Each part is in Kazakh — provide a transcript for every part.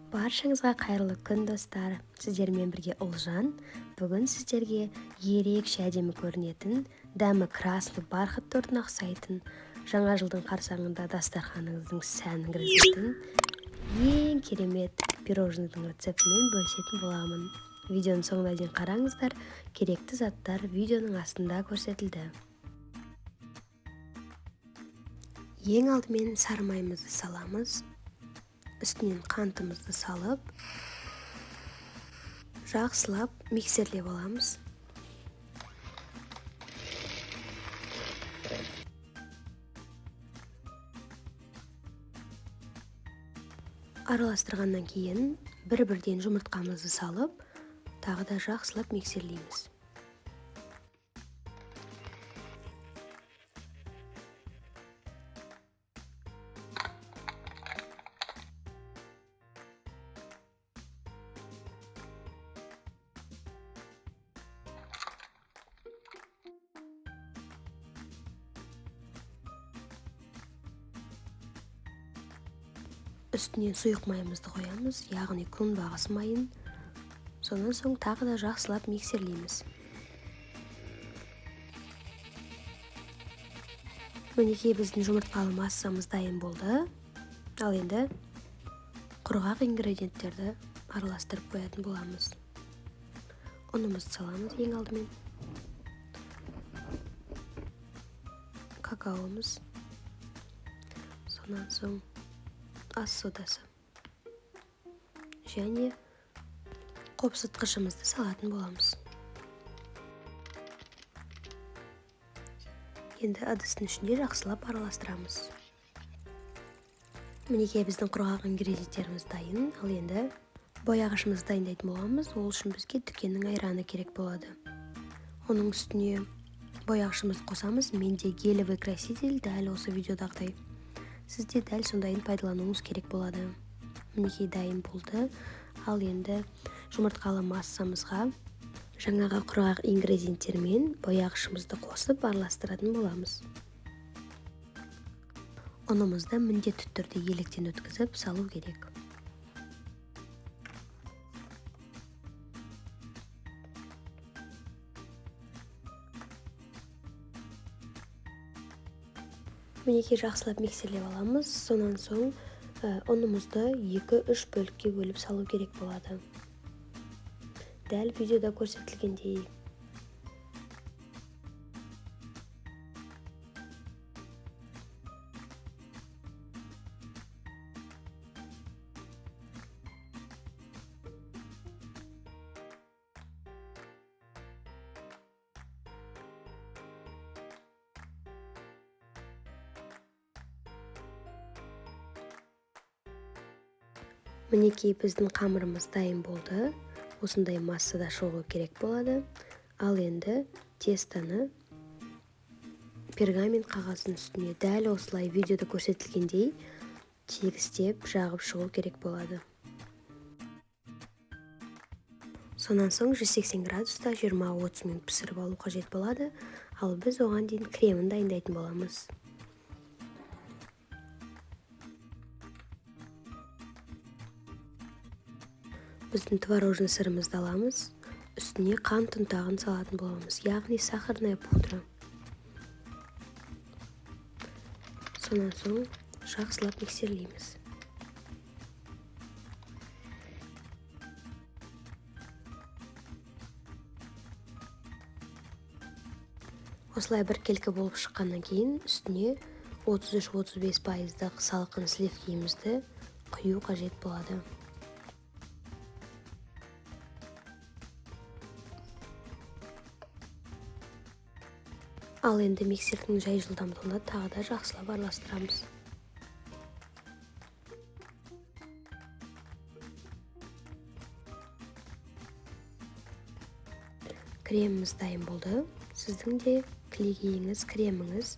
Баршаңызға қайырлы күн, достар. Сіздермен бірге Ұлжан. Бүгін сіздерге ерекше әдемі көрінетін, дәмі красный бархат тортына ұқсайтын, жаңа жылдың қарсаңында дастарханыңыздың сәнін кіргізетін ең керемет пирожныйдың рецептімен бөлісетін боламын. Видеоның соңына дейін қараңыздар. Керекті заттар видеоның астында көрсетілді. Ең алдымен сары майымызды саламыз. Үстінен қантымызды салып, жақсылап миксерлеп аламыз. Араластырғаннан кейін бір-бірден жұмыртқамызды салып, тағы да жақсылап миксерлейміз. Үстіне сұйық майымызды қоямыз, яғни күнбағыс майын. Сонан соң тағы да жақсылап миксерлейміз. Мінекей біздің жұмыртқалы массамыз дайын болды. Ал енді құрғақ ингредиенттерді араластырып қоятын боламыз. Ұнымызды саламыз ең алдымен. Какаомыз. Сонан соң ас содасы және қопсытқышымызды салатын боламыз. Енді ыдыстың ішінде жақсылап араластырамыз. Мінекей біздің құрғақ ингредиенттеріміз дайын. Ал енді бояғышымызды дайындайтын боламыз. Ол үшін бізге дүкеннің айраны керек болады. Оның үстіне бояғышымызды қосамыз. Менде гелевый краситель, дәл осы видеодағыдай. Сізде дәл сондайын пайдалануыңыз керек болады. Мінекей дайын болды. Ал енді жұмыртқалы массамызға жаңағы құрғақ ингредиенттермен бояғышымызды қосып араластыратын боламыз. Ұнымызды міндетті түрде електен өткізіп салу керек. Мінекей жақсылап миксерлеп аламыз. Сонан соң ұнымызды 2-3 бөлікке бөліп салу керек болады. Дәл видеода көрсетілгендей. Мінекей біздің қамырымыз дайын болды. Осындай массада шығу керек болады. Ал енді тестаны пергамент қағаздың үстіне дәл осылай видеода көрсетілгендей тегістеп жағып шығу керек болады. Сонан соң 180 градуста 20-30 минут пісіріп алу қажет болады. Ал біз оған дейін кремін дайындайтын боламыз. Біздің творожный сырымызды аламыз. Үстіне қант ұнтағын салатын боламыз, яғни сахарная пудра. Сонан соң жақсылап миксерлейміз. Осылай біркелкі болып шыққаннан кейін үстіне 33-35% салқын сливкімізді құю қажет болады. Ал енді миксердің жай жылдамдығында тағы да жақсылап араластырамыз. Креміміз дайын болды. Сіздің де кілегейіңіз, креміңіз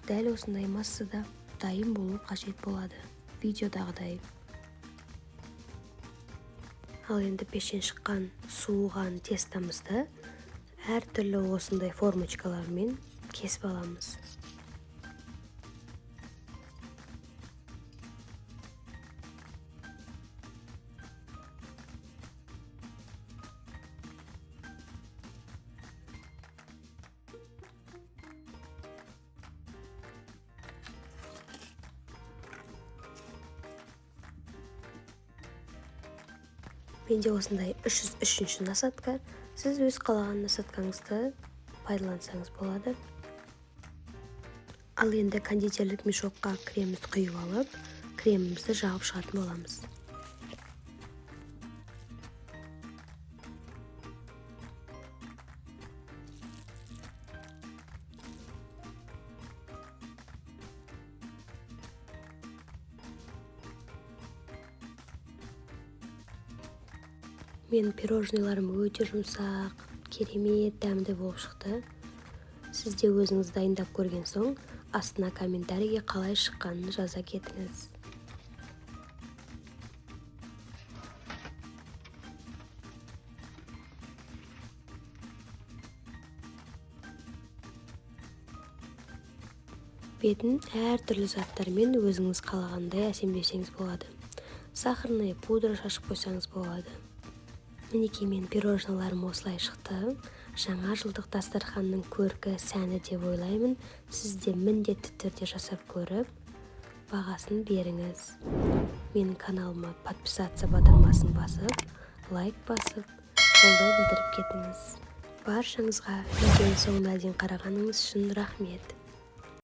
дәл осындай массада дайын болу қажет болады. Видеодағыдай. Ал енді пештен шыққан суыған тестамызды әртүрлі осындай формочкалармен кесіп аламыз. Менде осындай 303 насадка. Сіз өз қалаған насадкаңызды пайдалансаңыз болады. Ал енді кондитерлік мешокқа кремімізді құйып алып, кремімізді жағып шығатын боламыз. Мен пирожныйларым өте жұмсақ, керемет дәмді болып шықты. Сіз де өзіңіз дайындап көрген соң, астына комментарийге қалай шыққанын жаза кетіңіз. Бетін әртүрлі заттармен өзіңіз қалағандай әсемдесеңіз болады. Сахарный пудра шашып қойсаңыз болады. Мінекей мен пирожныларым осылай шықты. Жаңа жылдық дастарханның көркі сәні деп ойлаймын. Сіз де міндетті түрде жасап көріп, бағасын беріңіз. Менің каналыма подписаться батырмасын басып, лайк басып, қолдау білдіріп кетіңіз. Баршаңызға видеоның соңына дейін қарағаныңыз үшін рахмет.